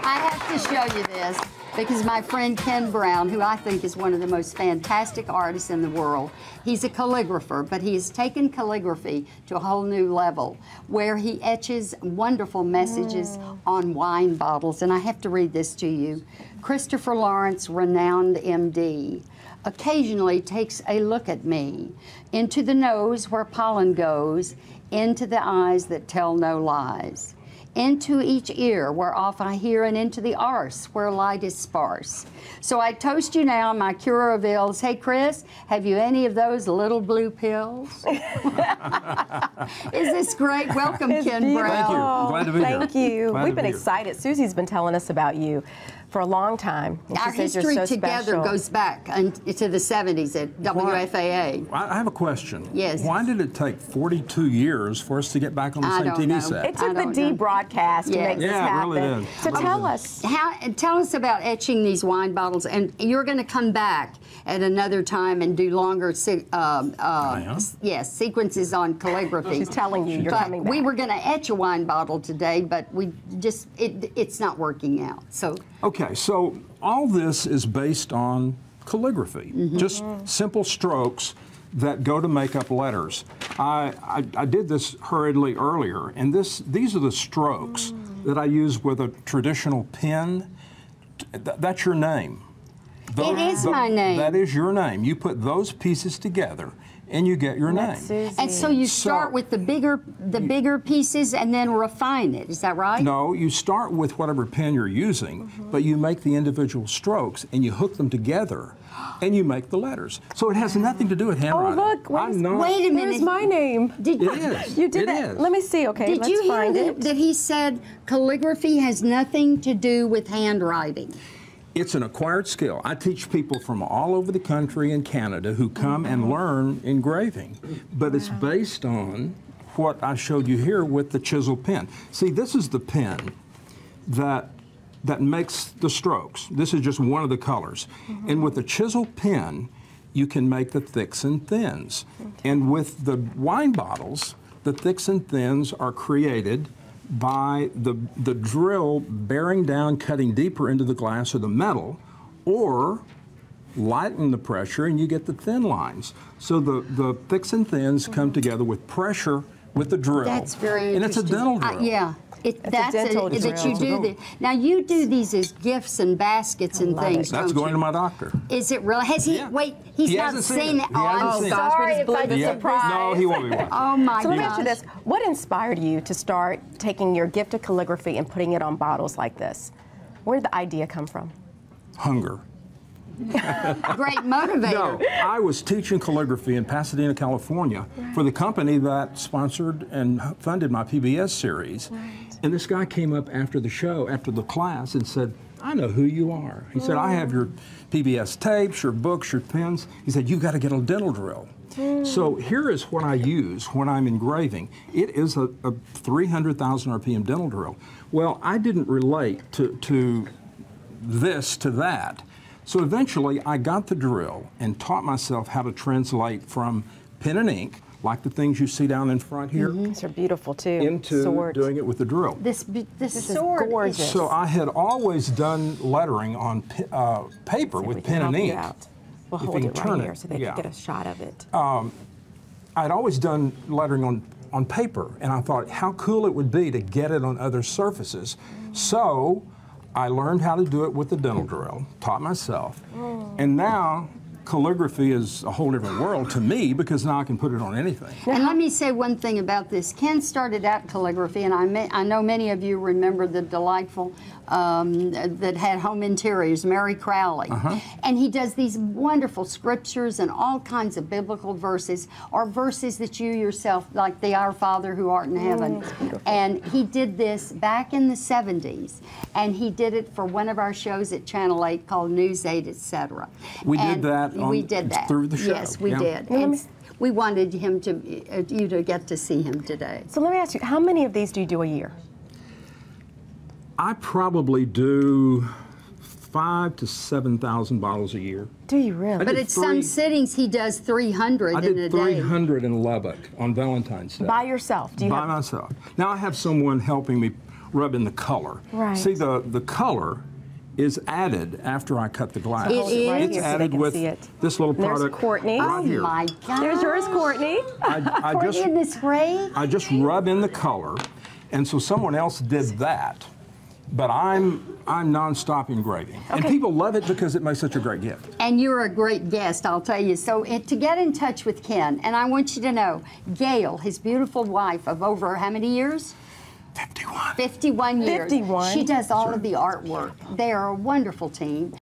I have to show you this because my friend Ken Brown, who I think is one of the most fantastic artists in the world, he's a calligrapher, but he has taken calligraphy to a whole new level where he etches wonderful messages on wine bottles. And I have to read this to you. Christopher Lawrence, renowned MD, occasionally takes a look at me, into the nose where pollen goes, into the eyes that tell no lies, into each ear where off I hear, and into the arse where light is sparse. So I toast you now, my cure of ills. Hey, Chris, have you any of those little blue pills? Is this great? Welcome, Ken Brown. Thank you. Glad to be here. Thank you. Glad We've been to be excited. Susie's been telling us about you for a long time. Our history together goes back to the 70s at WFAA. I have a question. Yes. Why did it take 42 years for us to get back on the same TV set? It took the D broadcast to make this happen. It really did. So tell us. Tell us about etching these wine bottles, and you're going to come back at another time and do longer sequences on calligraphy. She's telling you you're coming back. We were going to etch a wine bottle today, but we just, it's not working out. So. Okay, so all this is based on calligraphy, just simple strokes that go to make up letters. I did this hurriedly earlier, and these are the strokes that I use with a traditional pen. That's your name. It is my name. That is your name. You put those pieces together, and you get your name. Susie. And so you start with the bigger pieces and then refine it. Is that right? No, you start with whatever pen you're using, but you make the individual strokes and you hook them together, and you make the letters. So it has nothing to do with handwriting. Oh, look. Wait a minute. There's my name. Did It is. You did It that. is. Let me see. Okay, Did let's you hear find it. that he said calligraphy has nothing to do with handwriting? It's an acquired skill. I teach people from all over the country and Canada who come and learn engraving, but it's based on what I showed you here with the chisel pen. See, this is the pen that makes the strokes. This is just one of the colors. And with the chisel pen, you can make the thicks and thins. And with the wine bottles, the thicks and thins are created by the drill bearing down, cutting deeper into the glass or the metal, or lighten the pressure and you get the thin lines. So the thicks and thins come together with pressure with the drill. That's very interesting. And it's a dental drill. Yeah. That's a dental drill. that you do this. Now you do these as gifts and baskets and things. That's going to my doctor. Is it really? Has he? Yeah. Wait, he's He not hasn't seen seen it. it. He Oh, hasn't I'm seen it. sorry if I blew the surprise. No, he won't be watching. Oh my So let me gosh. ask you this. What inspired you to start taking your gift of calligraphy and putting it on bottles like this? Where did the idea come from? Hunger. Great motivator. No, I was teaching calligraphy in Pasadena, California for the company that sponsored and funded my PBS series. And this guy came up after the show, after the class, and said, I know who you are. He said, I have your PBS tapes, your books, your pens. He said, you've got to get a dental drill. So here is what I use when I'm engraving. It is a 300,000 RPM dental drill. Well, I didn't relate to this to that. So eventually I got the drill and taught myself how to translate from pen and ink, like the things you see down in front here, These are beautiful too. into Sword. doing it with the drill. This is sword gorgeous. So I had always done lettering on paper with pen and ink. We'll If hold you it can right turn here it, so they yeah. can get a shot of it. I'd always done lettering on paper, and I thought how cool it would be to get it on other surfaces. So I learned how to do it with the dental drill, taught myself, and now calligraphy is a whole different world to me because now I can put it on anything. And let me say one thing about this. Ken started out calligraphy, and I know many of you remember the delightful that had home interiors, Mary Crowley. And he does these wonderful scriptures and all kinds of biblical verses, or verses that you yourself, like the Our Father who art in heaven. And he did this back in the 70s, and he did it for one of our shows at Channel 8 called News 8, etc. We did that through the show. Yes, we Yeah. did. And we wanted him to, you to get to see him today. So let me ask you, how many of these do you do a year? I probably do 5,000 to 7,000 bottles a year. Do you really? But at some sittings, he does 300 I in a did day. 300 in Lubbock on Valentine's Day. By yourself? Do you By myself. Now I have someone helping me rub in the color. Right. See, the color is added after I cut the glass. It is? Right It's here so added they can with see it. this little There's product Courtney. right here. Oh my God. There's yours, Courtney. I Courtney, just isn't this great? I just rub in the color, and so someone else did that. But I'm nonstop engraving, and people love it because it makes such a great gift. And you're a great guest, I'll tell you. So to get in touch with Ken, and I want you to know, Gail, his beautiful wife of over how many years? 51. 51 years. 51. She does all of the artwork. They are a wonderful team.